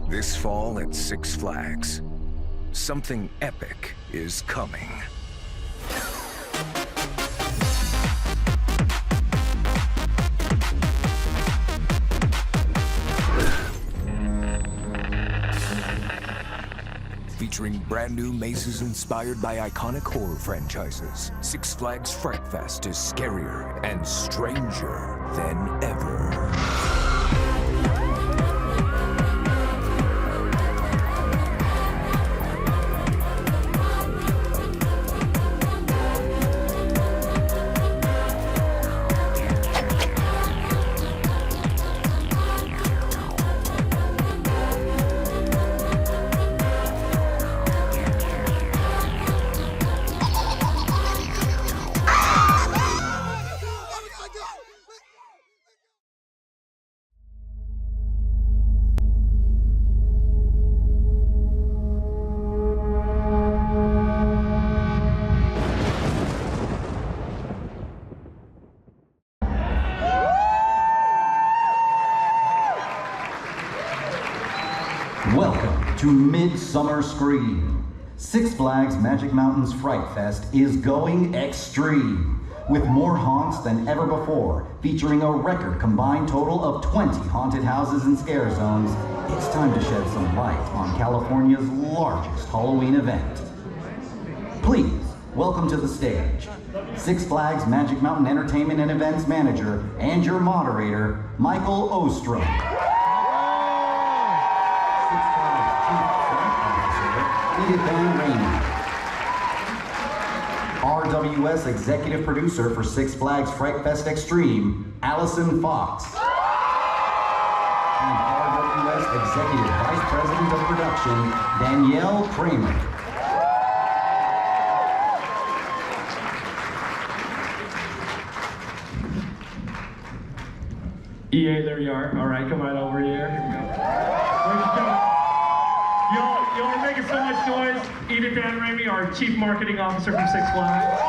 This fall at Six Flags, something epic is coming. Featuring brand new mazes inspired by iconic horror franchises, Six Flags Fright Fest is scarier and stranger than ever. Welcome to Midsummer Scream. Six Flags Magic Mountain's Fright Fest is going extreme, with more haunts than ever before, featuring a record combined total of 20 haunted houses and scare zones. It's time to shed some light on California's largest Halloween event. Please, welcome to the stage, Six Flags Magic Mountain Entertainment and Events Manager and your moderator, Michael Ostrom. RWS Executive Producer for Six Flags Fright Fest Extreme, Allison Fox. And RWS Executive Vice President of Production, Danielle Kramer. EA, there you are. All right, come on over here. Here we go. Where's you coming? Y'all are making so much noise. Edith Van Ramey, our Chief Marketing Officer from Six Flags.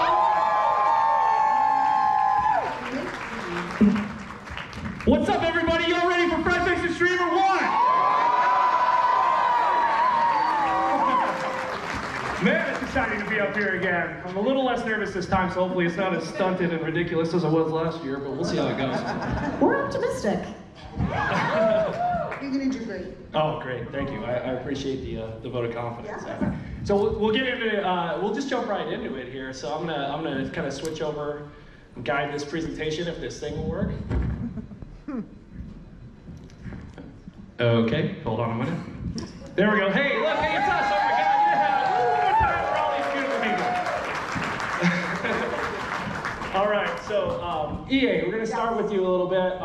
What's up, everybody? Y'all ready for Fright Fest Extreme or what? Man, it's exciting to be up here again. I'm a little less nervous this time, so hopefully it's not as stunted and ridiculous as it was last year, but we'll see how it goes. We're optimistic. You're gonna do great. Oh, great! Thank you. I appreciate the vote of confidence. Yeah. So we'll get into we'll just jump right into it here. So I'm gonna kind of switch over and guide this presentation if this thing will work. Okay, hold on a minute. There we go. Hey, look, hey, it's us! Oh my God, yeah! One more time for all these beautiful people. All right, so EA, we're gonna start with you a little bit.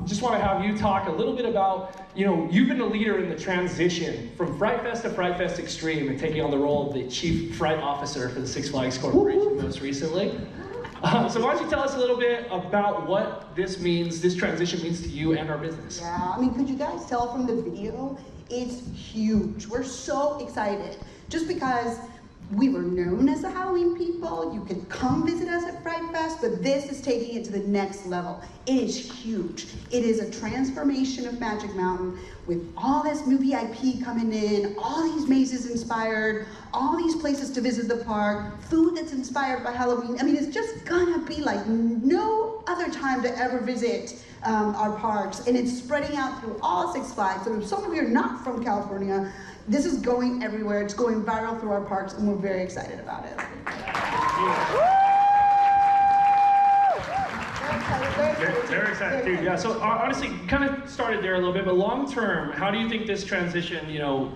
Just want to have you talk a little bit about, you've been a leader in the transition from Fright Fest to Fright Fest Extreme and taking on the role of the Chief Fright Officer for the Six Flags Corporation most recently. So why don't you tell us a little bit about what this transition means to you and our business? Yeah, I mean, could you guys tell from the video? It's huge. We're so excited. Just because we were known as the Halloween people, you could come visit us at Fright Fest, but this is taking it to the next level. It is huge. It is a transformation of Magic Mountain with all this new VIP coming in, all these mazes inspired, all these places to visit the park, food that's inspired by Halloween. I mean, it's just gonna be like no other time to ever visit our parks, and it's spreading out through all Six Flags. So if some of you are not from California, this is going everywhere. It's going viral through our parks, and we're very excited about it. Very excited too. Yeah. So honestly, kind of started there a little bit, but long term, how do you think this transition,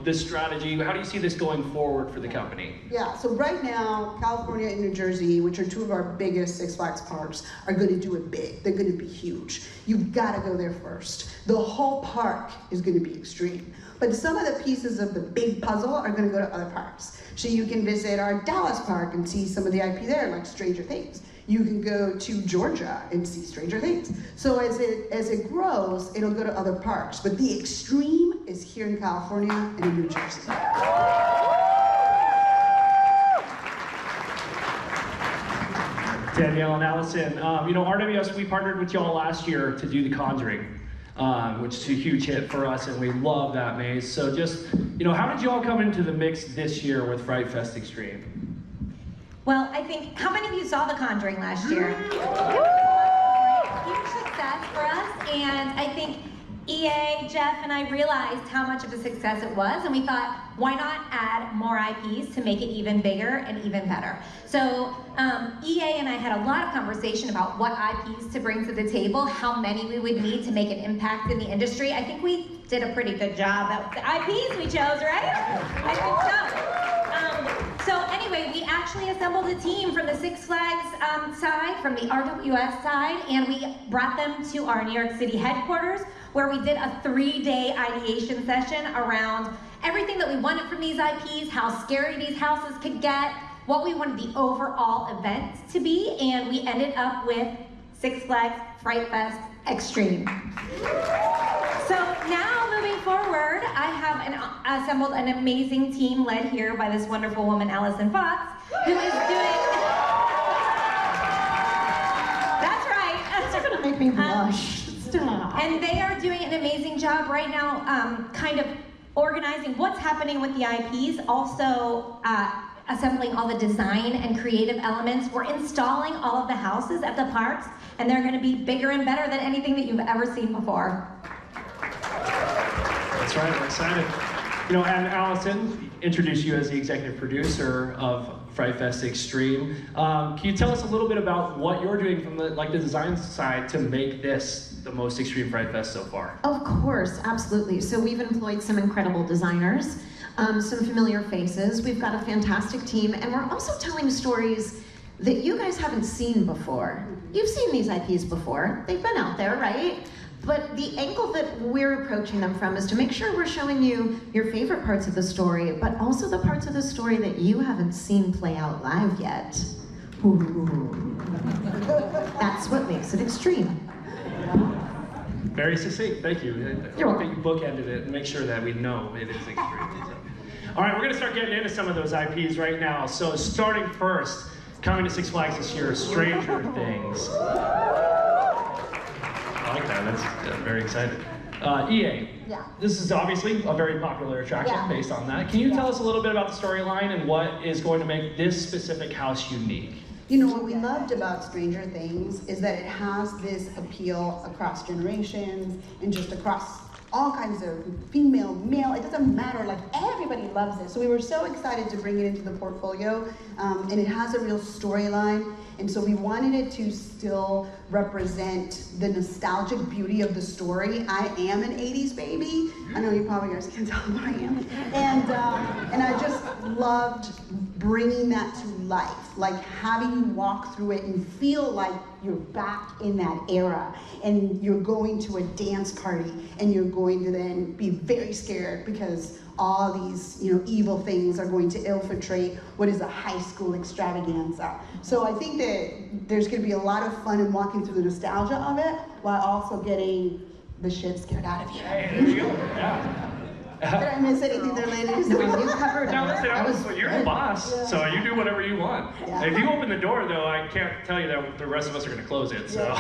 this strategy, how do you see this going forward for the company? Yeah. So right now, California and New Jersey, which are two of our biggest Six Flags parks, are going to do it big. They're going to be huge. You've got to go there first. The whole park is going to be extreme. But some of the pieces of the big puzzle are going to go to other parks. So you can visit our Dallas park and see some of the IP there, like Stranger Things. You can go to Georgia and see Stranger Things. So as it grows, it'll go to other parks. But the extreme is here in California and in New Jersey. Danielle and Allison, RWS, we partnered with y'all last year to do The Conjuring. which is a huge hit for us, and we love that maze. So just, how did you all come into the mix this year with Fright Fest Extreme? Well, I think, how many of you saw The Conjuring last year? Huge success for us, and I think EA, Jeff, and I realized how much of a success it was, and we thought, why not add more IPs to make it even bigger and even better? So EA and I had a lot of conversation about what IPs to bring to the table, how many we would need to make an impact in the industry. I think we did a pretty good job. That was the IPs we chose, right? I think so. So anyway, we actually assembled a team from the Six Flags side, from the RWS side, and we brought them to our New York City headquarters, where we did a 3-day ideation session around everything that we wanted from these IPs, how scary these houses could get, what we wanted the overall event to be, and we ended up with Six Flags Fright Fest Extreme. So now, moving forward, I have assembled an amazing team led here by this wonderful woman, Allison Fox, who is doing... That's right. That's gonna make me blush. Stop. And they are doing an amazing job right now, kind of organizing what's happening with the IPs, also assembling all the design and creative elements. We're installing all of the houses at the parks, and they're gonna be bigger and better than anything that you've ever seen before. That's right, we're excited. And Allison, introduce you as the executive producer of Fright Fest Extreme. Can you tell us a little bit about what you're doing from the design side to make this the most extreme Fright Fest so far? Of course, absolutely. So we've employed some incredible designers, some familiar faces. We've got a fantastic team, and we're also telling stories that you guys haven't seen before. You've seen these IPs before. They've been out there, right? But the angle that we're approaching them from is to make sure we're showing you your favorite parts of the story, but also the parts of the story that you haven't seen play out live yet. Ooh. That's what makes it extreme. Very succinct, thank you. You're I welcome. think you bookended it and make sure that we know it is extreme. All right, we're gonna start getting into some of those IPs right now. So starting first, coming to Six Flags this year, Stranger Things. I like that, that's very excited. EA, Yeah. this is obviously a very popular attraction based on that. Can you tell us a little bit about the storyline and what is going to make this specific house unique? What we loved about Stranger Things is that it has this appeal across generations and just across all kinds of female, male, it doesn't matter, everybody loves it. So we were so excited to bring it into the portfolio, and it has a real storyline, and so we wanted it to still represent the nostalgic beauty of the story. I am an 80s baby. I know you probably guys can't tell, but I am. And I just loved bringing that to life, having you walk through it and feel like you're back in that era, and you're going to a dance party, and you're going to then be very scared because all these evil things are going to infiltrate what is a high school extravaganza. So I think that there's going to be a lot of fun in walking through the nostalgia of it while also getting the shit scared out of you. Hey, there you go. Yeah. Did I miss anything there, ladies? No, you covered it. No, listen, you're the boss, so you do whatever you want. Yeah. If you open the door, though, I can't tell you that the rest of us are going to close it. So,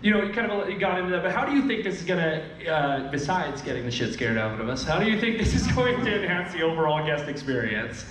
you got into that. But how do you think this is going to, besides getting the shit scared out of us, how do you think this is going to enhance the overall guest experience?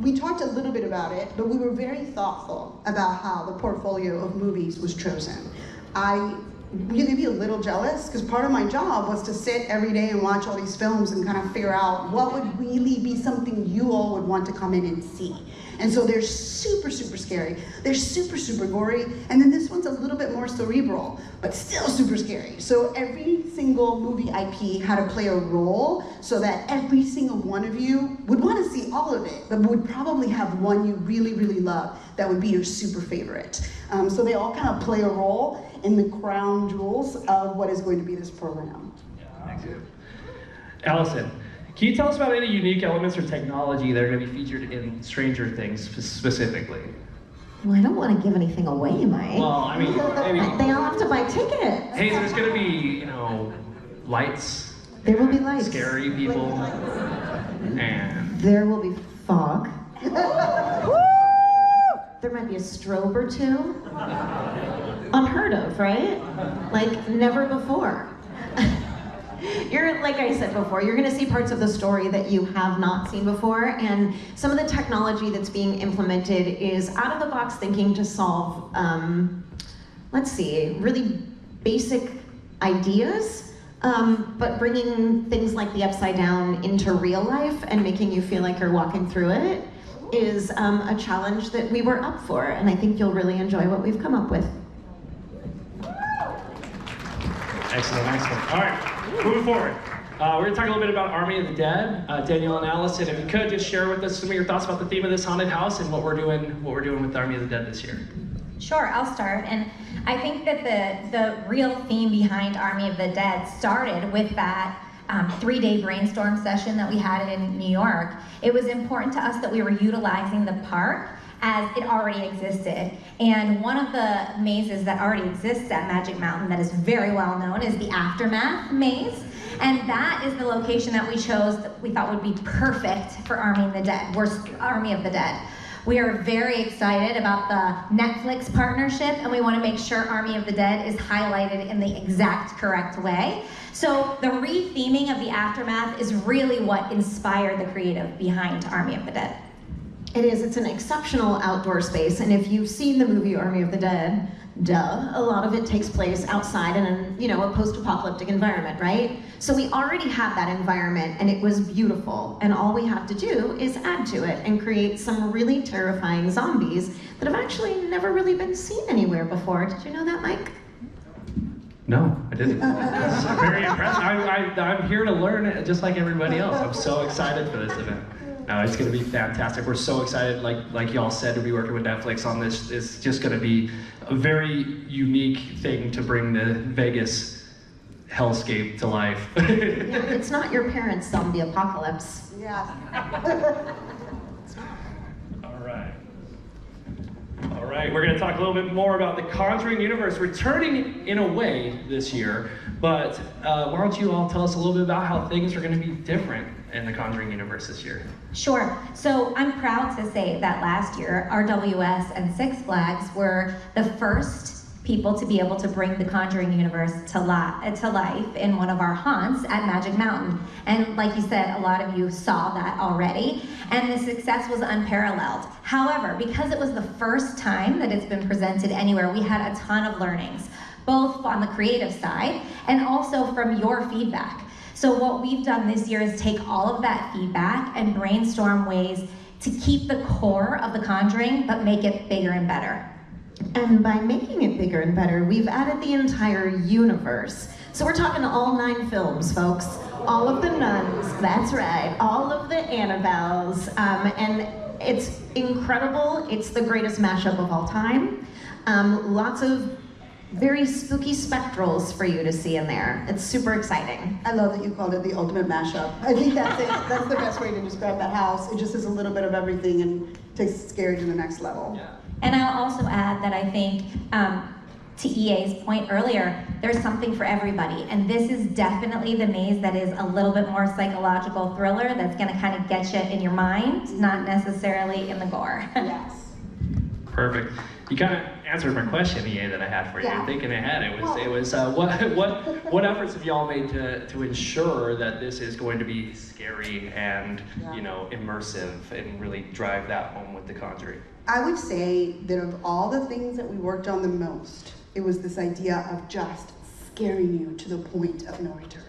We talked a little bit about it, but we were very thoughtful about how the portfolio of movies was chosen. I'm gonna be a little jealous because part of my job was to sit every day and watch all these films and kind of figure out what would really be something you all would want to come in and see. And so they're super, super scary. They're super, super gory. And then this one's a little bit more cerebral, but still super scary. So every single movie IP had to play a role so that every single one of you would want to see all of it, but would probably have one you really, really love that would be your super favorite. So they all kind of play a role in the crown jewels of what is going to be this program. Thank you. Allison, can you tell us about any unique elements or technology that are going to be featured in Stranger Things specifically? Well, I don't want to give anything away, Mike. Well, I mean, maybe. They all have to buy tickets. Hey, there's going to be, lights, There will be lights. scary people, and There will be fog. there might be a strobe or two. Unheard of, right? Like, never before. You're, like I said before, you're gonna see parts of the story that you have not seen before, and some of the technology that's being implemented is out-of-the-box thinking to solve, let's see, really basic ideas, but bringing things like the Upside Down into real life and making you feel like you're walking through it is a challenge that we were up for, and I think you'll really enjoy what we've come up with. Excellent, excellent. All right, moving forward. We're going to talk a little bit about Army of the Dead. Danielle and Allison, if you could just share with us some of your thoughts about the theme of this haunted house and what we're doing with Army of the Dead this year. Sure, I'll start. And I think that the real theme behind Army of the Dead started with that 3-day brainstorm session that we had in New York. It was important to us that we were utilizing the park as it already existed. And one of the mazes that already exists at Magic Mountain that is very well known is the Aftermath maze. And that is the location that we chose that we thought would be perfect for Army of the Dead. Army of the Dead. We are very excited about the Netflix partnership, and we want to make sure Army of the Dead is highlighted in the exact correct way. So the re-theming of the Aftermath is really what inspired the creative behind Army of the Dead. It is, it's an exceptional outdoor space, and if you've seen the movie Army of the Dead, duh, a lot of it takes place outside in a post-apocalyptic environment, right? So we already had that environment, and it was beautiful, and all we have to do is add to it and create some really terrifying zombies that have actually never really been seen anywhere before. Did you know that, Mike? No, I didn't. It's very impressive. I'm here to learn just like everybody else. I'm so excited for this event. No, it's going to be fantastic. We're so excited, like y'all said, to be working with Netflix on this. It's just going to be a very unique thing to bring the Vegas hellscape to life. It's not your parents' zombie apocalypse. Yeah. All right, we're going to talk a little bit more about the Conjuring universe returning in a way this year, but why don't you all tell us a little bit about how things are going to be different in the Conjuring universe this year? Sure. So I'm proud to say that last year, RWS and Six Flags were the first people to be able to bring the Conjuring universe to life in one of our haunts at Magic Mountain. And like you said, a lot of you saw that already, and the success was unparalleled. However, because it was the first time that it's been presented anywhere, we had a ton of learnings, both on the creative side and also from your feedback. So what we've done this year is take all of that feedback and brainstorm ways to keep the core of The Conjuring, but make it bigger and better. And by making it bigger and better, we've added the entire universe. So we're talking all 9 films, folks. All of the nuns, that's right, all of the Annabelles, and it's incredible. It's the greatest mashup of all time. Lots of very spooky spectrals for you to see in there. It's super exciting. I love that you called it the ultimate mashup. I think that's it. That's the best way to describe that house. It just is a little bit of everything and takes scary to the next level. Yeah. And I'll also add that I think, to EA's point earlier, there's something for everybody. And this is definitely the maze that is a little bit more psychological thriller that's gonna kind of get you in your mind, not necessarily in the gore. Yes. Perfect. You kind of answered my question, EA, that I had for you. Yeah. Thinking ahead, it was what efforts have y'all made to ensure that this is going to be scary and immersive and really drive that home with The Conjuring? I would say that of all the things that we worked on the most, it was this idea of just scaring you to the point of no return.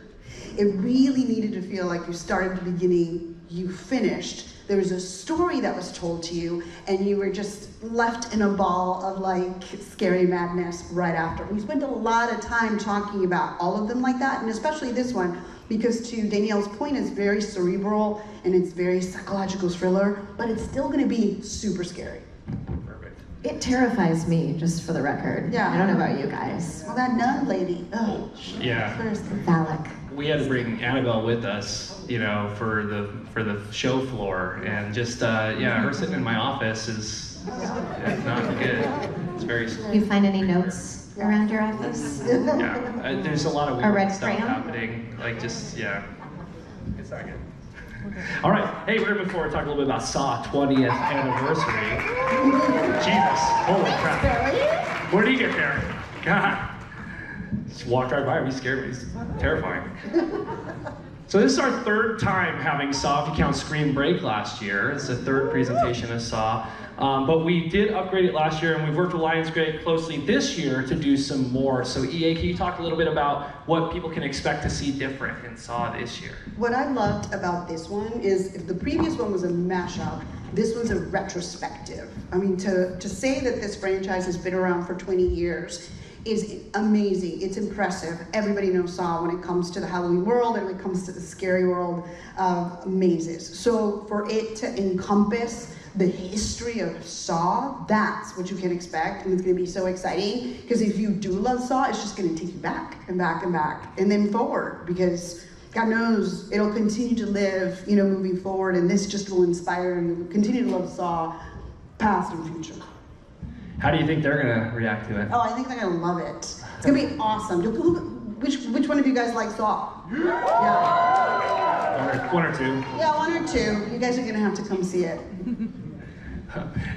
It really needed to feel like you started at the beginning, you finished. There was a story that was told to you, and you were just left in a ball of like scary madness right after. We spent a lot of time talking about all of them like that, and especially this one, because to Danielle's point, it's very cerebral and it's very psychological thriller, but it's still gonna be super scary. Perfect. It terrifies me, just for the record. Yeah. I don't know about you guys. Well, that nun lady, oh, Yeah. Phallic. We had to bring Annabelle with us, for the show floor, and just her sitting in my office is not good. It's very. You find any notes around your office? Yeah, there's a lot of A weird red stuff crayon? happening. Like it's not good. All right, hey, we're here before we talk a little bit about Saw 20th anniversary. Jesus, holy crap. Where did he get there? God. Just walked right by him, he scared me, it's terrifying. So this is our third time having Saw, if you count Scream Break last year. It's the third presentation of Saw. But we did upgrade it last year, and we've worked with Lionsgate closely this year to do some more. So EA, can you talk a little bit about what people can expect to see different in Saw this year? What I loved about this one is, if the previous one was a mashup, this one's a retrospective. I mean, to say that this franchise has been around for 20 years is amazing, it's impressive. Everybody knows Saw when it comes to the Halloween world and when it comes to the scary world of mazes. So for it to encompass the history of Saw, that's what you can expect, and it's gonna be so exciting, because if you do love Saw, it's just gonna take you back and back and back, and then forward, because God knows it'll continue to live, you know, moving forward, and this just will inspire and continue to love Saw, past and future. How do you think they're gonna react to it? Oh, I think they're gonna love it. It's gonna be awesome. Which one of you guys like Saw? Yeah. One or two. Yeah, one or two. You guys are gonna have to come see it.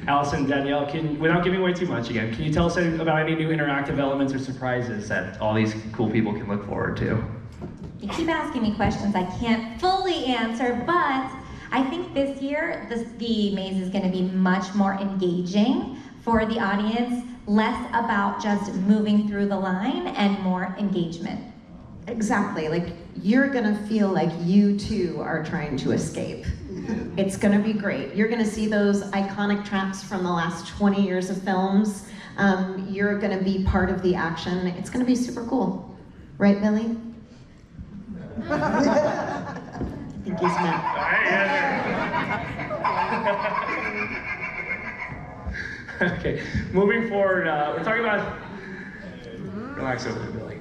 Allison, Danielle, without giving away too much again, can you tell us about any new interactive elements or surprises that all these cool people can look forward to? You keep asking me questions I can't fully answer, but I think this year the maze is going to be much more engaging for the audience, less about just moving through the line and more engagement. Exactly, like you're gonna feel like you too are trying to escape. It's gonna be great. You're gonna see those iconic traps from the last 20 years of films. You're gonna be part of the action. It's gonna be super cool. Right, Billy? I think he's met. Okay, moving forward, we're talking about, relax over there, Billy.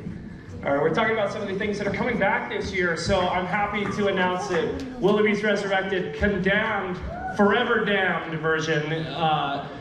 All right, we're talking about some of the things that are coming back this year, so I'm happy to announce that Willoughby's Resurrected Condemned, Forever Damned version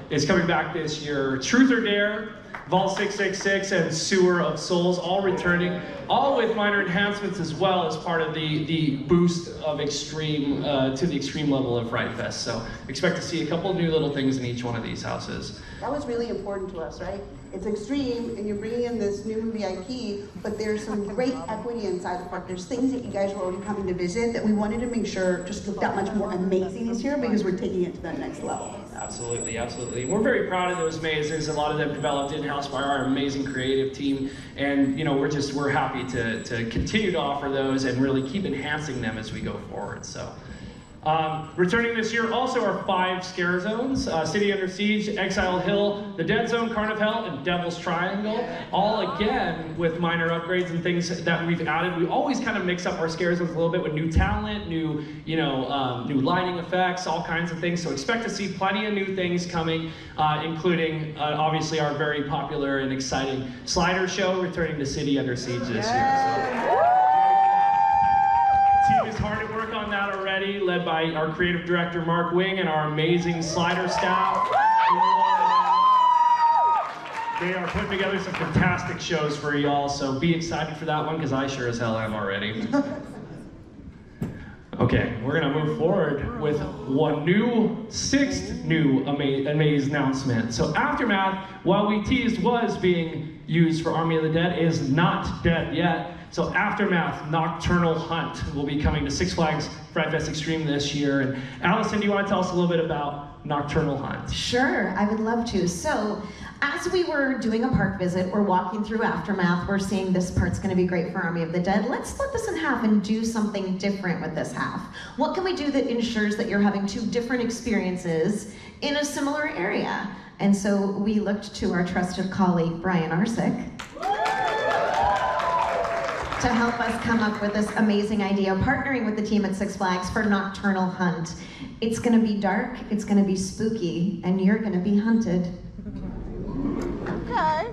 is coming back this year. Truth or Dare, Vault 666, and Sewer of Souls, all returning, all with minor enhancements as well as part of the boost of extreme, to the extreme level of Fright Fest. So expect to see a couple of new little things in each one of these houses. That was really important to us, right? It's extreme, and you're bringing in this new VIP, but there's some great equity inside the park. There's things that you guys were already coming to visit that we wanted to make sure just looked that much more amazing this year, because we're taking it to that next level. Absolutely, absolutely. We're very proud of those mazes. A lot of them developed in-house by our amazing creative team, and you know, we're happy to continue to offer those and really keep enhancing them as we go forward. So. Returning this year also are 5 scare zones, City Under Siege, Exiled Hill, the Dead Zone, Carn of Hell, and Devil's Triangle, all again with minor upgrades and things that we've added. We always kind of mix up our scare zones a little bit with new talent, new lighting effects, all kinds of things. So expect to see plenty of new things coming, including obviously our very popular and exciting slider show returning to City Under Siege this year. So. Team is hard at work on that already, led by our creative director Mark Wing and our amazing slider staff. They are putting together some fantastic shows for y'all, so be excited for that one, because I sure as hell am already. Okay, we're gonna move forward with 6th new Amaze announcement. So Aftermath, while we teased was being used for Army of the Dead, is not dead yet. So Aftermath Nocturnal Hunt will be coming to Six Flags Fright Fest Extreme this year. And Allison, do you want to tell us a little bit about Nocturnal Hunt? Sure, I would love to. So, as we were doing a park visit, we're walking through Aftermath, we're seeing this part's gonna be great for Army of the Dead. Let's split this in half and do something different with this half. What can we do that ensures that you're having 2 different experiences in a similar area? And so we looked to our trusted colleague, Brian Arsick, to help us come up with this amazing idea, partnering with the team at Six Flags for Nocturnal Hunt. It's gonna be dark, it's gonna be spooky, and you're gonna be hunted. Okay.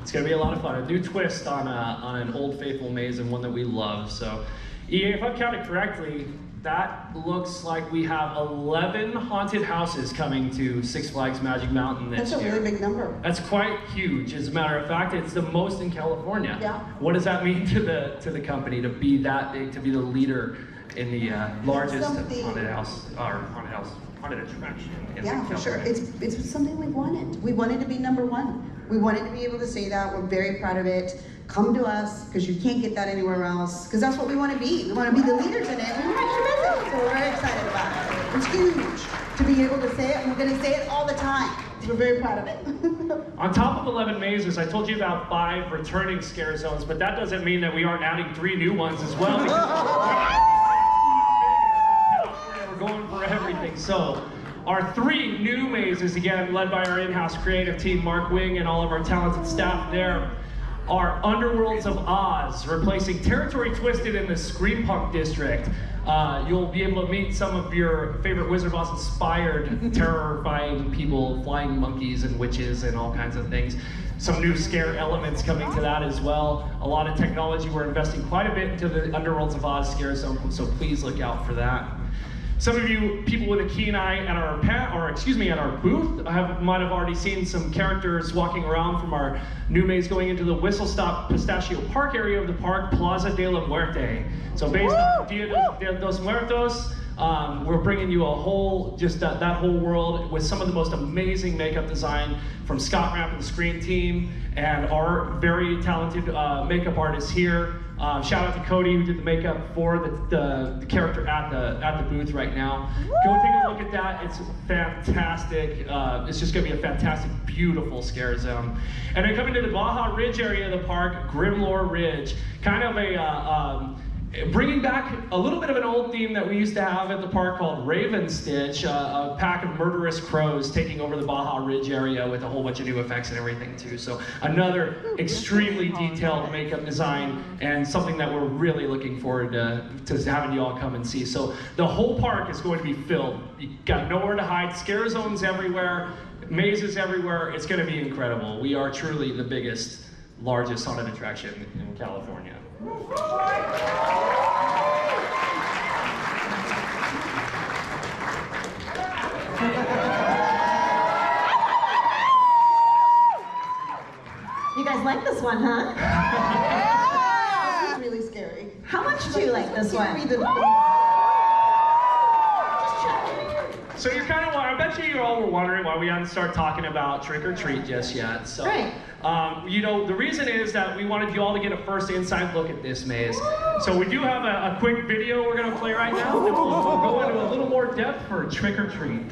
It's gonna be a lot of fun. A new twist on an old faithful maze, and one that we love. So, EA, if I've counted correctly, that looks like we have 11 haunted houses coming to Six Flags Magic Mountain this year. That's a really big number. That's quite huge. As a matter of fact, it's the most in California. Yeah. What does that mean to the company to be that big, to be the leader in the largest Something- haunted attraction in Yeah, for sure. California. It's something we've wanted. We wanted to be number one. We wanted to be able to say that. We're very proud of it. Come to us, because you can't get that anywhere else. Because that's what we want to be. We want to be the leaders in it. We want to visit. So we're very excited about it. It's huge to be able to say it, and we're going to say it all the time. We're very proud of it. On top of 11 mazes, I told you about 5 returning scare zones, but that doesn't mean that we aren't adding 3 new ones as well. We're going for everything. So, our 3 new mazes, again, led by our in-house creative team, Mark Wing, and all of our talented staff there, are Underworlds of Oz, replacing Territory Twisted in the Scream Punk District. You'll be able to meet some of your favorite Wizard Boss inspired terrifying people, flying monkeys and witches and all kinds of things. Some new scare elements coming to that as well. A lot of technology. We're investing quite a bit into the Underworlds of Oz scare zone, so please look out for that. Some of you people with a keen eye at our booth might have already seen some characters walking around from our new maze going into the Whistle Stop Pistachio Park area of the park, Plaza de la Muerte. So based on Dia de los Muertos, we're bringing you a whole, that whole world with some of the most amazing makeup design from Scott Ramp and the Screen team, and our very talented makeup artists here. Shout out to Cody, who did the makeup for the character at the booth right now. Go take a look at that. It's fantastic. It's just going to be a fantastic, beautiful scare zone. And then coming to the Baja Ridge area of the park, Grimlore Ridge, kind of a bringing back a little bit of an old theme that we used to have at the park called Raven Stitch, a pack of murderous crows taking over the Baja Ridge area with a whole bunch of new effects and everything too. So another extremely detailed makeup design, and something that we're really looking forward to having you all come and see. So the whole park is going to be filled. You got nowhere to hide, scare zones everywhere, mazes everywhere. It's going to be incredible. We are truly the biggest, largest haunted attraction in California. You guys like this one, huh? Yeah. This is really scary. How much do you like this one? So you're kind of, I bet you all were wondering why we hadn't started talking about trick or treat just yet. So, right. The reason is that we wanted you all to get a first inside look at this maze. So we do have a quick video we're gonna play right now, and we'll go into a little more depth for trick or treat.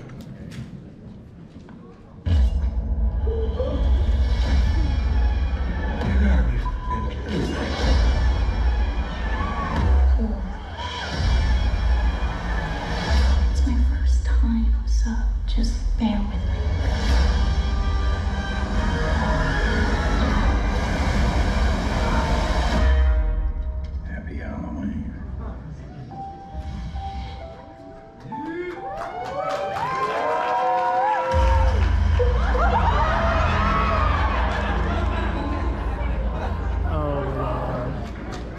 It's my first time, so just bear with me. Happy Halloween.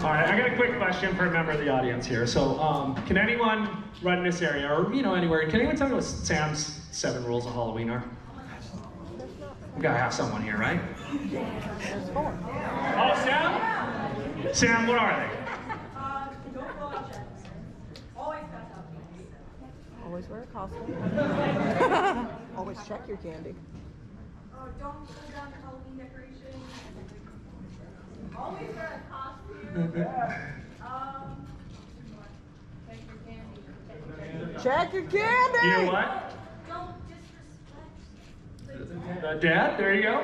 All right, I got a quick question for a member of the audience here. So, can anyone run in this area, or anywhere, can anyone tell me what Sam's 7 rules of Halloween are? We gotta have someone here, right? Oh, Sam? Sam, what are they? Don't blow out checks. Always pass out candy. Always wear a costume. Always check your candy. Don't put down Halloween decorations. Always wear a costume. Check your candy. Check your candy! You know what? Don't disrespect. Dad, there you go.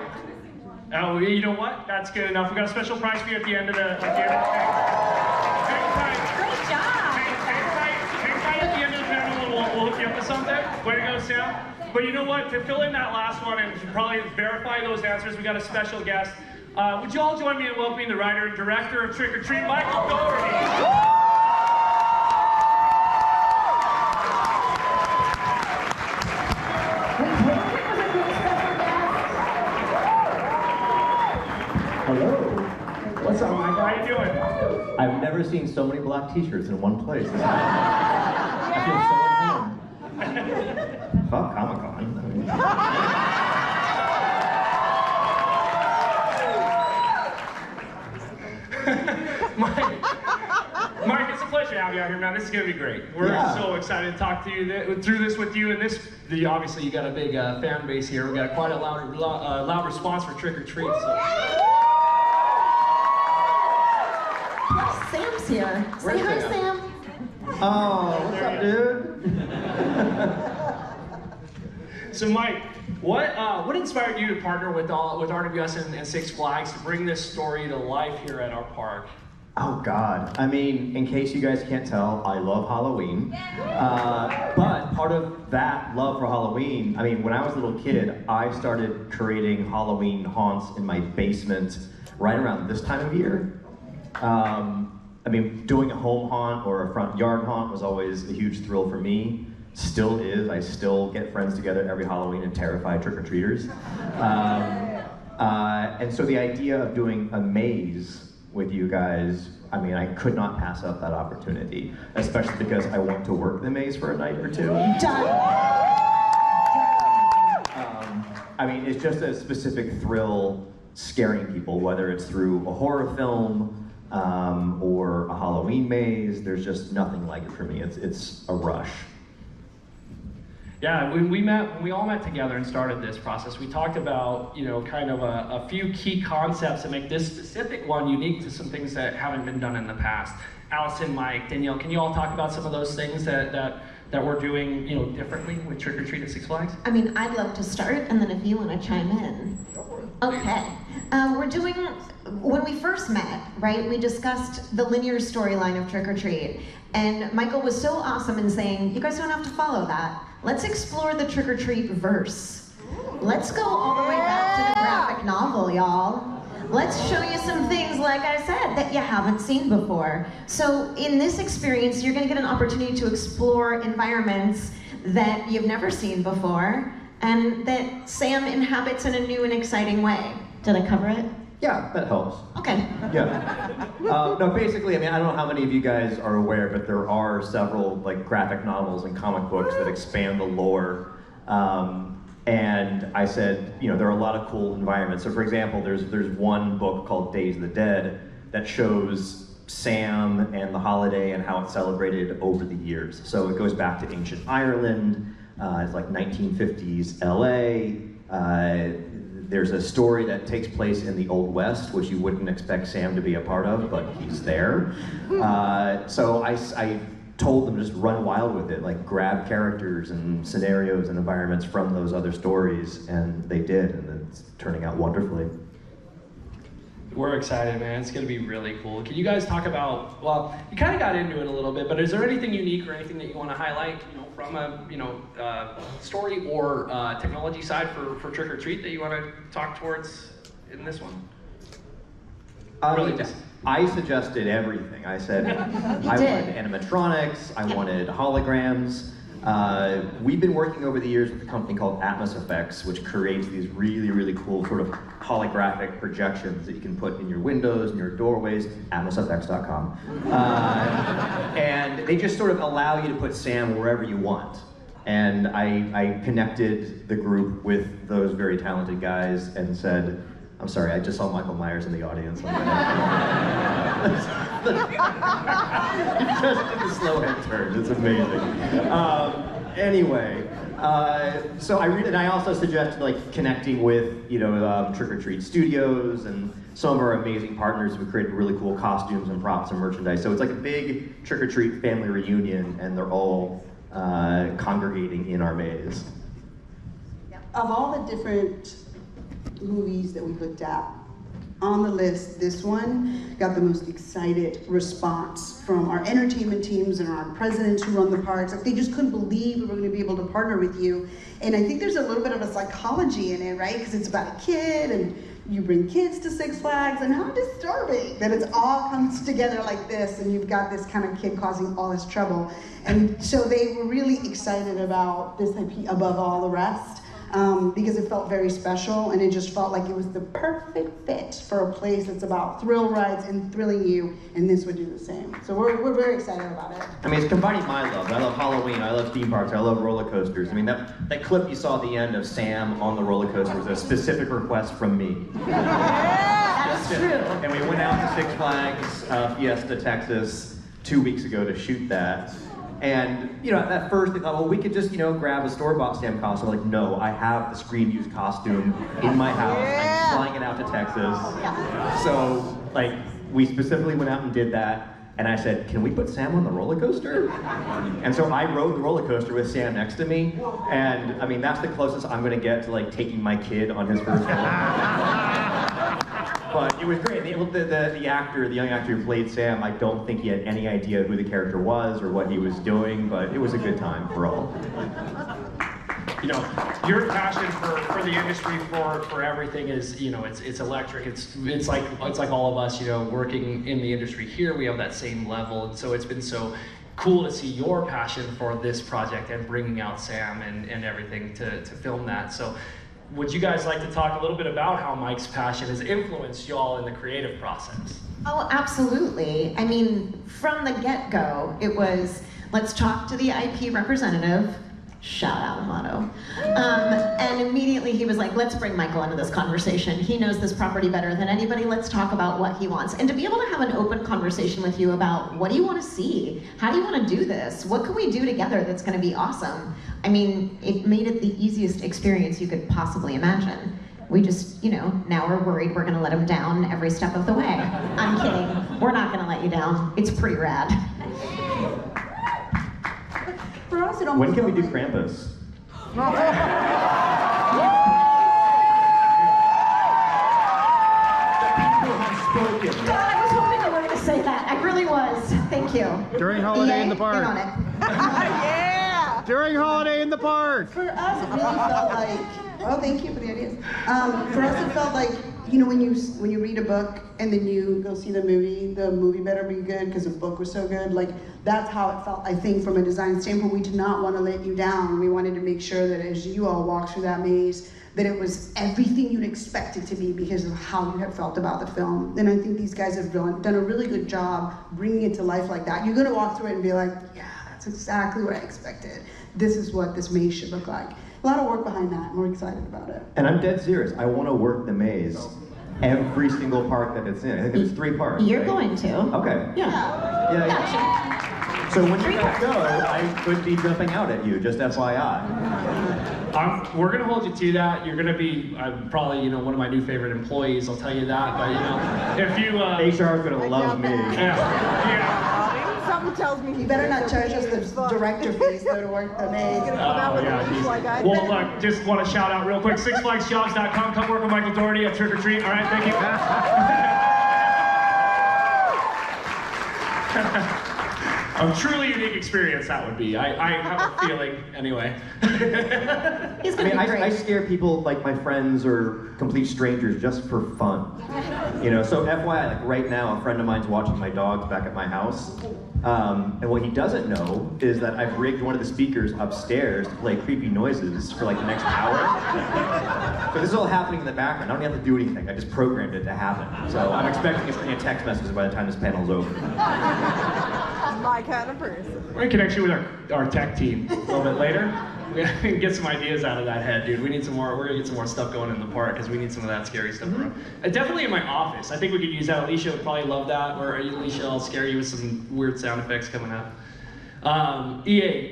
Oh, you know what? That's good enough. We got a special prize for you at the end of the thing. Hang tight. Great job. Hang tight at the end of the panel, and we'll hook you up with something. Way to go, Sam. But you know what? To fill in that last one and to probably verify those answers, we got a special guest. Would you all join me in welcoming the writer and director of Trick or Treat, Michael Doherty? Hello. What's up, Michael? How you doing? I've never seen so many black t-shirts in one place. I feel so at home. Fuck Comic-Con. Mike, it's a pleasure have you out here, man. This is gonna be great. We're so excited to talk to you through this with you. And obviously you got a big fan base here. We got quite a loud response for Trick or Treat. So. Sam's here. Say hi, Sam. Oh, what's up, dude? So, Mike, what inspired you to partner with RWS and Six Flags to bring this story to life here at our park? Oh God, I mean, in case you guys can't tell, I love Halloween. But part of that love for Halloween, I mean, when I was a little kid, I started creating Halloween haunts in my basement right around this time of year. I mean, doing a home haunt or a front yard haunt was always a huge thrill for me. Still is. I still get friends together every Halloween and terrify trick-or-treaters. And so the idea of doing a maze with you guys, I mean, I could not pass up that opportunity, especially because I want to work the maze for a night or two. I mean, it's just a specific thrill scaring people, whether it's through a horror film or a Halloween maze. There's just nothing like it for me. It's a rush. Yeah, when we all met together and started this process, we talked about, kind of a few key concepts that make this specific one unique to some things that haven't been done in the past. Allison, Mike, Danielle, can you all talk about some of those things that we're doing, differently with Trick or Treat at Six Flags? I mean, I'd love to start, and then if you want to chime in. Go for it. Okay. When we first met, right, we discussed the linear storyline of Trick or Treat, and Michael was so awesome in saying, you guys don't have to follow that. Let's explore the Trick or Treat verse. Let's go all the way back to the graphic novel, y'all. Let's show you some things, like I said, that you haven't seen before. So in this experience, you're gonna get an opportunity to explore environments that you've never seen before, and that Sam inhabits in a new and exciting way. Did I cover it? Yeah, that helps. Okay. Yeah. No, basically, I mean, I don't know how many of you guys are aware, but there are several graphic novels and comic books that expand the lore. And I said, there are a lot of cool environments. So for example, there's one book called Days of the Dead that shows Sam and the holiday and how it's celebrated over the years. So it goes back to ancient Ireland, it's like 1950s LA. There's a story that takes place in the Old West, which you wouldn't expect Sam to be a part of, but he's there. So I told them to just run wild with it, grab characters and scenarios and environments from those other stories, and they did, and it's turning out wonderfully. We're excited, man. It's gonna be really cool. Can you guys talk about, well, you kind of got into it a little bit, but is there anything unique or anything that you want to highlight, from a, story or technology side for Trick or Treat that you want to talk towards in this one? I suggested everything. I said I wanted animatronics, I wanted holograms. We've been working over the years with a company called Atmos Effects, which creates these really, really cool sort of holographic projections that you can put in your windows and your doorways, atmosfx.com. And they just sort of allow you to put Sam wherever you want. And I connected the group with those very talented guys and said, I'm sorry, I just saw Michael Myers in the audience. You just did the slow head turn, it's amazing. Anyway, so I also suggested connecting with Trick or Treat Studios and some of our amazing partners who created really cool costumes and props and merchandise. So it's like a big Trick or Treat family reunion, and they're all congregating in our maze. Of all the different movies that we looked at, on the list, this one got the most excited response from our entertainment teams and our presidents who run the parks. They just couldn't believe we were going to be able to partner with you. And I think there's a little bit of a psychology in it, right? Because it's about a kid, and you bring kids to Six Flags, and how disturbing that it all comes together like this, and you've got this kind of kid causing all this trouble. And so they were really excited about this IP above all the rest. Because it felt very special, and it just felt like it was the perfect fit for a place that's about thrill rides and thrilling you, and this would do the same. So we're very excited about it. I mean, it's combining my love. I love Halloween, I love theme parks, I love roller coasters. I mean, that clip you saw at the end of Sam on the roller coaster was a specific request from me. That is true. And we went out to Six Flags, Fiesta, Texas, 2 weeks ago to shoot that. And, you know, at first they thought, well, we could just, you know, grab a store-bought Sam costume. I'm like, no, I have the screen used costume in my house. I'm flying it out to Texas. So, like, we specifically went out and did that. And I said, can we put Sam on the roller coaster? And so I rode the roller coaster with Sam next to me. And, I mean, that's the closest I'm going to get to, like, taking my kid on his first film. But it was great. The young actor who played Sam, I don't think he had any idea who the character was or what he was doing, but it was a good time for all. You know, your passion for the industry, for everything is, you know, it's electric. It's like all of us, you know, working in the industry here. We have that same level, and so it's been so cool to see your passion for this project and bringing out Sam and everything to film that. So, would you guys like to talk a little bit about how Mike's passion has influenced y'all in the creative process? Oh, absolutely. I mean, from the get-go, it was, let's talk to the IP representative, shout out Amato. And immediately he was like, let's bring Michael into this conversation. He knows this property better than anybody. Let's talk about what he wants. And to be able to have an open conversation with you about what do you want to see? How do you want to do this? What can we do together that's going to be awesome? I mean, it made it the easiest experience you could possibly imagine. We just, you know, now we're worried we're going to let him down every step of the way. I'm kidding. We're not going to let you down. It's pretty rad. For us, it When can we do Krampus? God, I was hoping you were going to say that. I really was. Thank you. During Holiday in the Get Park. on it. Yeah! During Holiday in the Park. For us, it really felt like, oh, thank you for the ideas. For us, it felt like, you know, when you read a book and then you go see the movie better be good because the book was so good. Like, that's how it felt, I think, from a design standpoint. We did not want to let you down. We wanted to make sure that as you all walked through that maze, that it was everything you'd expect it to be because of how you had felt about the film. And I think these guys have done a really good job bringing it to life like that. You're going to walk through it and be like, yeah, that's exactly what I expected. This is what this maze should look like. A lot of work behind that, and we're excited about it. And I'm dead serious. I want to work the maze. Every single park that it's in. I think it's 3 parks. You're right? going to. Okay. Yeah. So when you guys go, I could be jumping out at you, just FYI. We're gonna hold you to that. You're gonna be probably, you know, one of my new favorite employees. I'll tell you that. But you know, if you HR is gonna love me. Yeah. Something tells me You better not charge us the director fees though to work the maze. Well, look, just want to shout out real quick, SixFlagsJobs.com. Come work with Michael Doherty at Trick or Treat. All right, thank you. A truly unique experience that would be. I have a feeling, anyway. I scare people like my friends or complete strangers just for fun. You know, so FYI, like right now, a friend of mine's watching my dogs back at my house. And what he doesn't know is that I've rigged one of the speakers upstairs to play creepy noises for like the next hour. So this is all happening in the background. I don't have to do anything. I just programmed it to happen. So I'm expecting a text message by the time this panel's over. my kind of person. We're in connection with our tech team a little bit later. We gotta get some ideas out of that head, dude. We need some more. We're gonna get some more stuff going in the park because we need some of that scary stuff around. Definitely in my office. I think we could use that. Alicia would probably love that. Or Alicia, I'll scare you with some weird sound effects coming up. EA,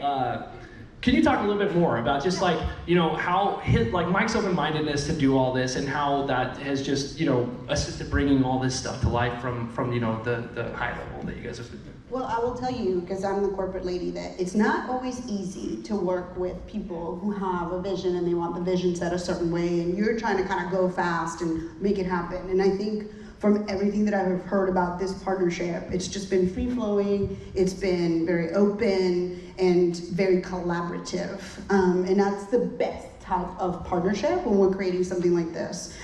can you talk a little bit more about just like, you know, how Mike's open-mindedness to do all this and how that has just, you know, assisted bringing all this stuff to life from you know, the high level that you guys have been doing? Well, I will tell you, because I'm the corporate lady, that it's not always easy to work with people who have a vision and they want the vision set a certain way, and you're trying to kind of go fast and make it happen. And I think from everything that I've heard about this partnership, it's just been free-flowing, it's been very open, and very collaborative. And that's the best type of partnership when we're creating something like this.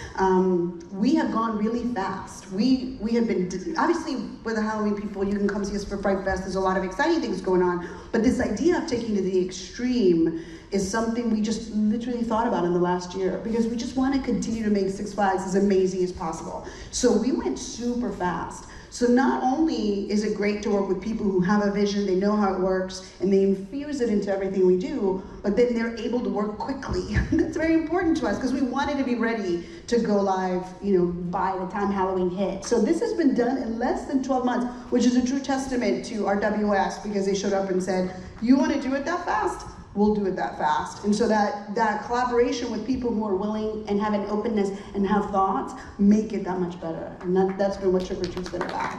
We have gone really fast. We have been, obviously with the Halloween people, you can come see us for Fright Fest, there's a lot of exciting things going on, but this idea of taking to the extreme is something we just literally thought about in the last year, because we just want to continue to make Six Flags as amazing as possible. So we went super fast. So not only is it great to work with people who have a vision, they know how it works, and they infuse it into everything we do, but then they're able to work quickly. That's very important to us because we wanted to be ready to go live, by the time Halloween hit. So this has been done in less than 12 months, which is a true testament to our WS, because they showed up and said, you want to do it that fast? We'll do it that fast. And so that collaboration with people who are willing and have an openness and have thoughts make it that much better. And that's been what Trick or Treat's been about.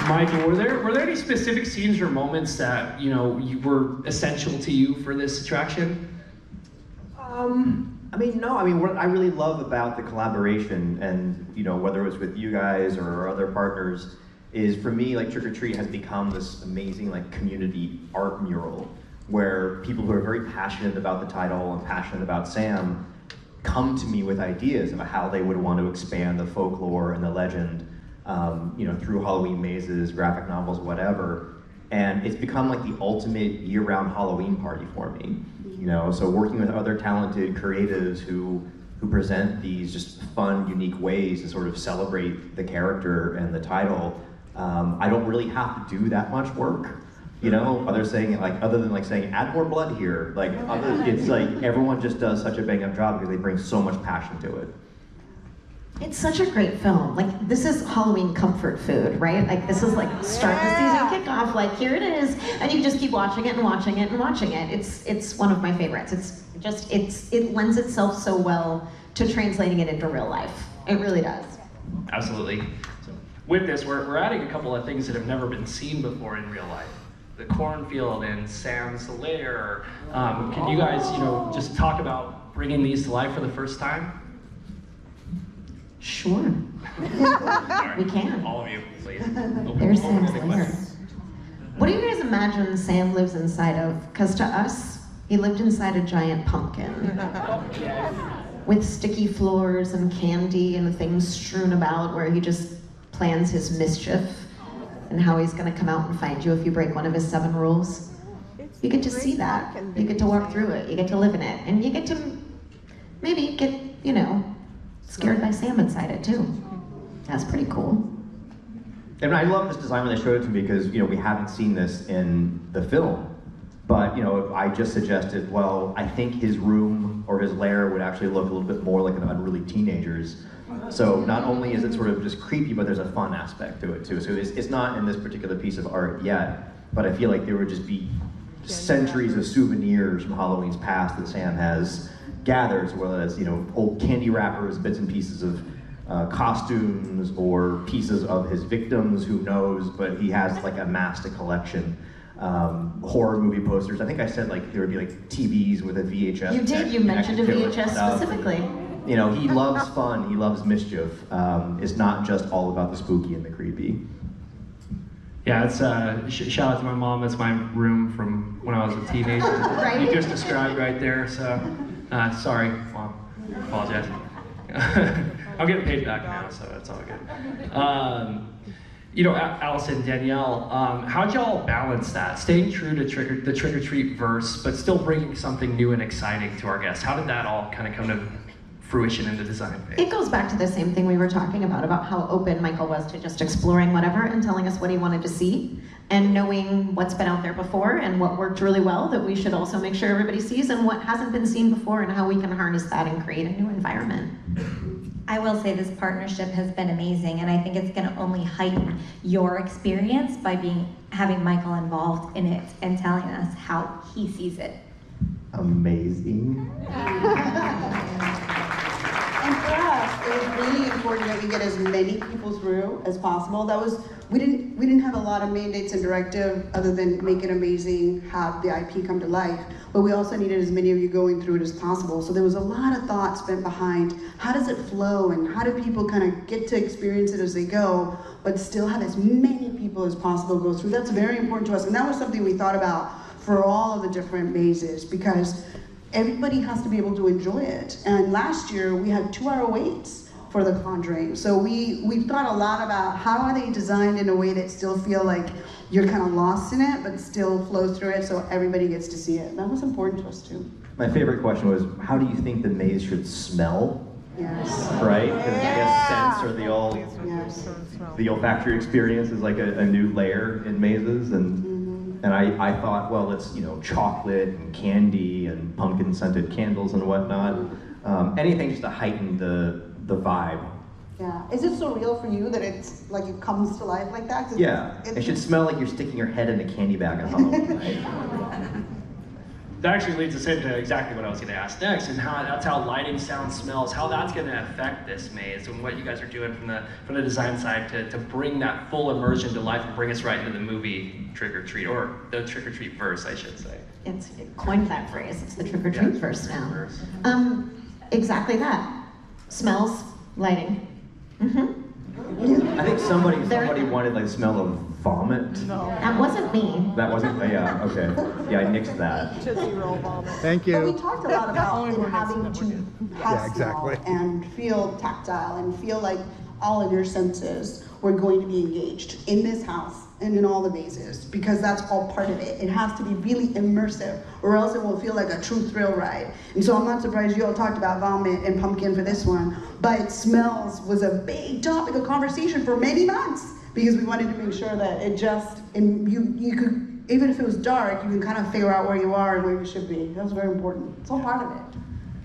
Michael, were there any specific scenes or moments that you were essential to you for this attraction? No. What I really love about the collaboration, and whether it was with you guys or our other partners, is for me, like, Trick or Treat has become this amazing, like, community art mural where people who are very passionate about the title and passionate about Sam come to me with ideas of how they would want to expand the folklore and the legend, through Halloween mazes, graphic novels, whatever. And it's become like the ultimate year-round Halloween party for me. So working with other talented creatives who present these just fun, unique ways to sort of celebrate the character and the title, I don't really have to do that much work. Other than saying add more blood here, it's like everyone just does such a bang-up job because they bring so much passion to it. It's such a great film. Like, this is Halloween comfort food, right? Like, this is like start the season kickoff, like, here it is, and you just keep watching it and watching it and watching it. It's one of my favorites. It lends itself so well to translating it into real life. It really does. Absolutely. So with this, we're adding a couple of things that have never been seen before in real life. The cornfield and Sam's lair. Can you guys, just talk about bringing these to life for the first time? Sure. We can. All of you, please. There's Sam's lair. What do you guys imagine Sam lives inside of? Because to us, he lived inside a giant pumpkin. With sticky floors and candy and things strewn about where he just plans his mischief and how he's going to come out and find you if you break one of his 7 rules. You get to see that. You get to walk through it. You get to live in it. And you get to maybe get, scared by Sam inside it too. That's pretty cool. And I love this design when they showed it to me because, we haven't seen this in the film. But, I just suggested, well, I think his room or his lair would actually look a little bit more like an unruly teenager's. So not only is it sort of just creepy, but there's a fun aspect to it too. So it's not in this particular piece of art yet, but I feel like there would just be centuries of souvenirs from Halloween's past that Sam has gathered, whether that's, old candy wrappers, bits and pieces of costumes, or pieces of his victims, who knows, but he has like amassed a collection. Horror movie posters. I think I said there would be TVs with a VHS. You did. You mentioned a VHS specifically. He loves fun. He loves mischief. It's not just all about the spooky and the creepy. Yeah, it's shout out to my mom. That's my room from when I was a teenager. Right? You just described right there. So sorry, Mom. Apologize. I'm getting paid back now, so it's all good. Allison, Danielle, how'd y'all balance that? Staying true to the Trick or Treat verse, but still bringing something new and exciting to our guests. How did that all kind of come to fruition in the design phase? It goes back to the same thing we were talking about how open Michael was to just exploring whatever and telling us what he wanted to see, and knowing what's been out there before and what worked really well that we should also make sure everybody sees, and what hasn't been seen before and how we can harness that and create a new environment. I will say this partnership has been amazing, and I think it's going to only heighten your experience by having Michael involved in it and telling us how he sees it. Amazing. And for us, it was really important that we get as many people through as possible. We didn't have a lot of mandates and directive other than make it amazing, have the IP come to life. But we also needed as many of you going through it as possible. So there was a lot of thought spent behind how does it flow and how do people kind of get to experience it as they go, but still have as many people as possible go through. That's very important to us. And that was something we thought about for all of the different mazes, because everybody has to be able to enjoy it. And last year we had 2-hour waits for The Conjuring. So we've thought a lot about how are they designed in a way that still feel like you're kind of lost in it, but still flows through it so everybody gets to see it. That was important to us too. My favorite question was, how do you think the maze should smell? Yes. right? Because I guess sense or the olfactory experience is like a new layer in mazes, and I thought, well, it's chocolate and candy and pumpkin scented candles and whatnot. Anything just to heighten the vibe. Yeah. Is it surreal for you that it's like it comes to life like that? Yeah. It should smell like you're sticking your head in a candy bag on Halloween night. That actually leads us into exactly what I was going to ask next, and that's how lighting, sound, smells, how that's going to affect this maze, and what you guys are doing from the design side to bring that full immersion to life and bring us right into the movie Trick or Treat, or the Trick or Treat verse, I should say. It coined that phrase. It's the Trick or Treat verse now. Exactly that. Smells, lighting. I think somebody wanted like the smell of vomit. No. That wasn't me. That wasn't, yeah, okay. Yeah, I nixed that. Tootsie Roll vomit. Thank you. But we talked a lot about it having to have exactly. smell and feel tactile and feel like all of your senses were going to be engaged in this house and in all the mazes, because that's all part of it. It has to be really immersive, or else it will feel like a true thrill ride. And so I'm not surprised you all talked about vomit and pumpkin for this one, but smells was a big topic of conversation for many months, because we wanted to make sure that it just, and you could, even if it was dark, you can kind of figure out where you are and where you should be. That was very important. It's all part of it.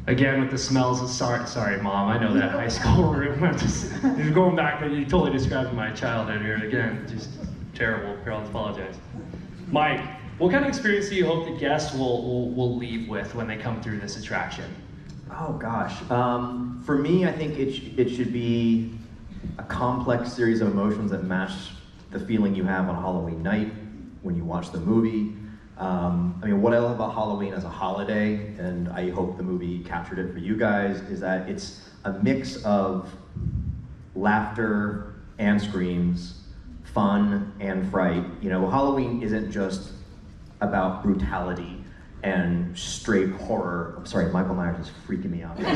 Again, with the smells, sorry, Mom, I know that high school room. I'm just going back, but you totally described my childhood here. Again, just terrible. Here, I'll apologize. Mike, what kind of experience do you hope the guests will leave with when they come through this attraction? Oh gosh, for me, I think it should be a complex series of emotions that match the feeling you have on Halloween night when you watch the movie. I mean, what I love about Halloween as a holiday, and I hope the movie captured it for you guys, is that it's a mix of laughter and screams, fun and fright. Halloween isn't just about brutality and straight horror. I'm sorry, Michael Myers is freaking me out. It's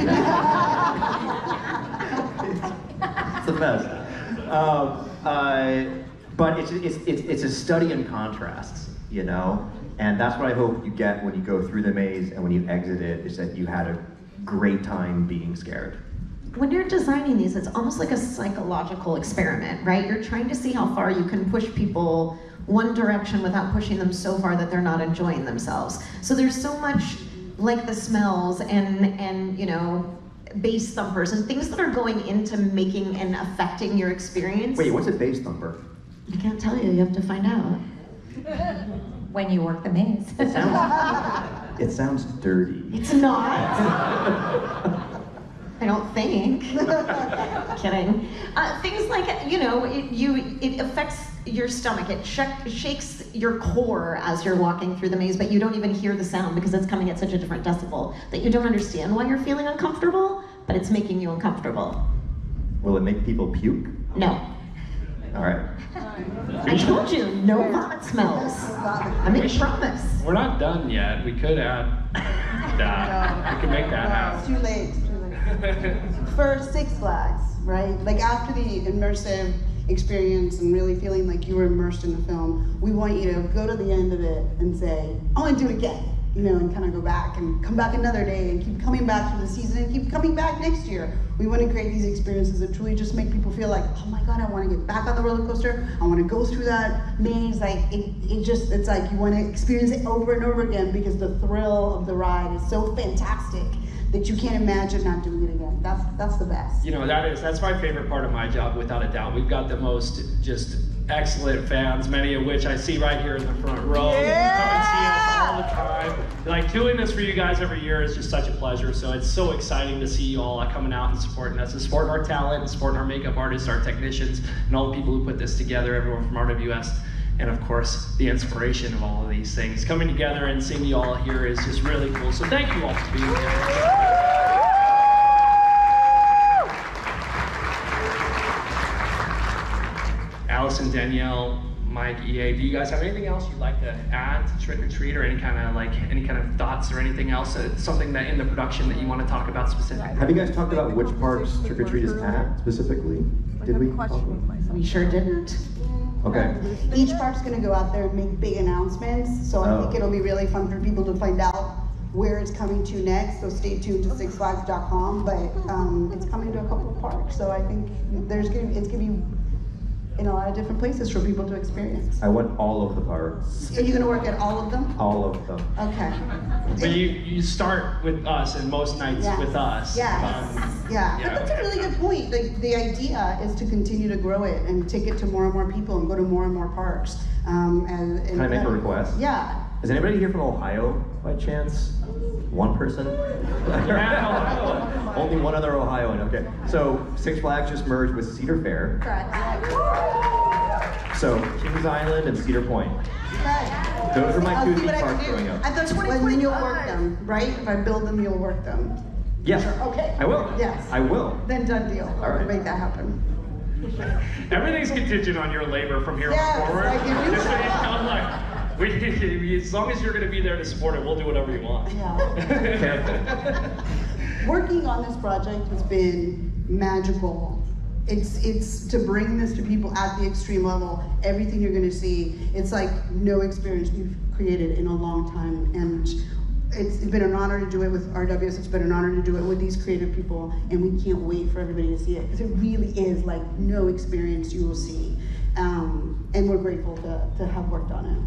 the best. But it's a study in contrasts, And that's what I hope you get when you go through the maze and when you exit it, is that you had a great time being scared. When you're designing these, it's almost like a psychological experiment, right? You're trying to see how far you can push people one direction without pushing them so far that they're not enjoying themselves. So there's so much like the smells and bass thumpers and things that are going into making and affecting your experience. Wait, what's a bass thumper? I can't tell you, you have to find out. When you work the maze. It sounds dirty. It's not. I don't think. Kidding. Things like, it affects your stomach. It shakes your core as you're walking through the maze, but you don't even hear the sound because it's coming at such a different decibel that you don't understand why you're feeling uncomfortable, but it's making you uncomfortable. Will it make people puke? No. All right. I told you, no vomit smells. I made a promise. We're not done yet. We could add that. We could make that happen. It's too late. For Six Flags, right? Like after the immersive experience and really feeling like you were immersed in the film, we want you to go to the end of it and say, I want to do it again, and kind of go back and come back another day and keep coming back through the season and keep coming back next year. We want to create these experiences that truly just make people feel like, oh my God, I want to get back on the roller coaster. I want to go through that maze. Like it's like you want to experience it over and over again because the thrill of the ride is so fantastic that you can't imagine not doing it again. That's the best. That's my favorite part of my job, without a doubt. We've got the most just excellent fans, many of which I see right here in the front row. Yeah! Come and see us all the time. Like doing this for you guys every year is just such a pleasure. So it's so exciting to see you all coming out and supporting us, and supporting our talent, and supporting our makeup artists, our technicians, and all the people who put this together, everyone from RWS. And of course, the inspiration of all of these things. Coming together and seeing you all here is just really cool. So thank you all for being here. Allison, Danielle, Mike, EA, do you guys have anything else you'd like to add to Trick or Treat, or any kind of thoughts or anything else, something that in the production that you want to talk about specifically? Have you guys talked about which parts Trick or Treat is at specifically? Did we? We sure didn't. Okay. Each park's going to go out there and make big announcements, so I think it'll be really fun for people to find out where it's coming to next, so stay tuned to sixflags.com, but it's coming to a couple of parks, so I think it's gonna be in a lot of different places for people to experience. I want all of the parks. Are you gonna work at all of them? All of them. Okay. But you start with us, and most nights Yes. with us. Yes. Yeah, yeah. but that's a really good point. Like, the idea is to continue to grow it and take it to more and more people and go to more and more parks. And Can I make a request? Yeah. Is anybody here from Ohio by chance? One person? Yeah, Only one other Ohioan, okay. So Six Flags just merged with Cedar Fair. Correct. So Kings Island and Cedar Point. Okay. Those are my I'll two see theme what I parks can do. growing up. I thought when you'll work them, right? If I build them, you'll work them. Yeah. Sure. Okay. I will. Yes. I will. Then done deal. All right. Make that happen. Everything's contingent on your labor from here Yes, on forward. like, if you Just so show you up. know, like, as long as you're going to be there to support it, we'll do whatever you want. Yeah. Working on this project has been magical. It's to bring this to people at the extreme level. Everything you're going to see, it's like no experience we've created in a long time, and it's been an honor to do it with RWS. It's been an honor to do it with these creative people, and we can't wait for everybody to see it, because it really is like no experience you will see, and we're grateful to have worked on it.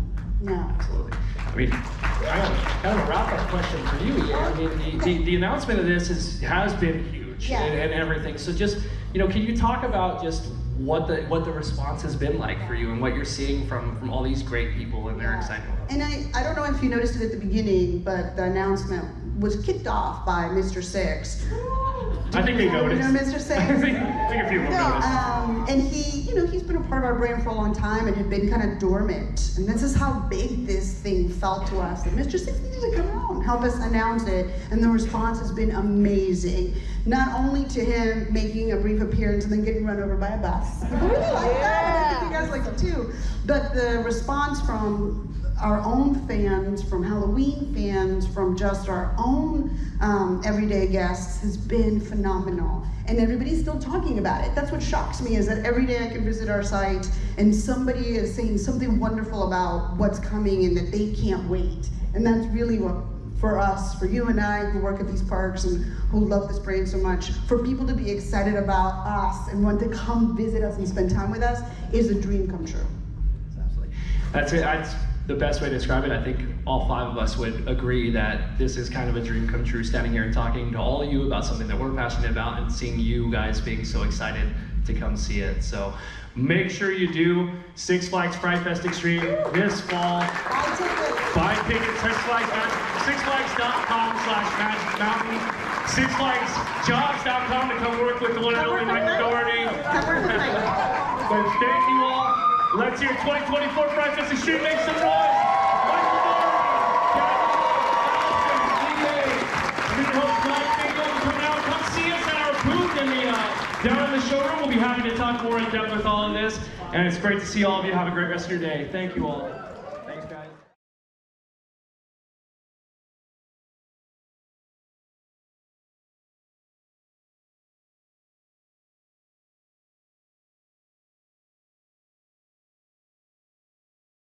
Yeah. Absolutely. I mean, kind of a wrap-up question for you, Ian. I mean, the announcement of this has been huge, Yeah. and everything. So just, can you talk about just what the response has been like for you, and what you're seeing from all these great people and their excitement? And I don't know if you noticed it at the beginning, but the announcement was kicked off by Mr. Six. I think they You noticed. know Mr. Six? I think a few of them noticed. And he's been a part of our brand for a long time and had been kind of dormant. And this is how big this thing felt to us. And Mr. Six needed to come out and help us announce it. And the response has been amazing. Not only to him making a brief appearance and then getting run over by a bus. I really like that. And I think you guys like it too. But the response from our own fans, from Halloween fans, from just our own everyday guests has been phenomenal. And everybody's still talking about it. That's what shocks me, is that every day I can visit our site and somebody is saying something wonderful about what's coming and that they can't wait. And that's really what, for us, for you and I who work at these parks and who love this brand so much, for people to be excited about us and want to come visit us and spend time with us is a dream come true. Absolutely. That's it. That's the best way to describe it. I think all five of us would agree that this is kind of a dream come true, standing here and talking to all of you about something that we're passionate about, and seeing you guys being so excited to come see it. So make sure you do Six Flags Fright Fest Extreme this fall. Buy tickets, sixflags.com/Magic Mountain, sixflagsjobs.com to come work with the one and only Mike Doherty. But thank you all. Let's hear 2024 Fright Fest Extreme. Make some noise. Michael Doherty, Kathy, Allison, DA, Mike Bingham, come out, come see us at our booth down in the showroom. We'll be happy to talk more in depth with all of this. And it's great to see all of you. Have a great rest of your day. Thank you all.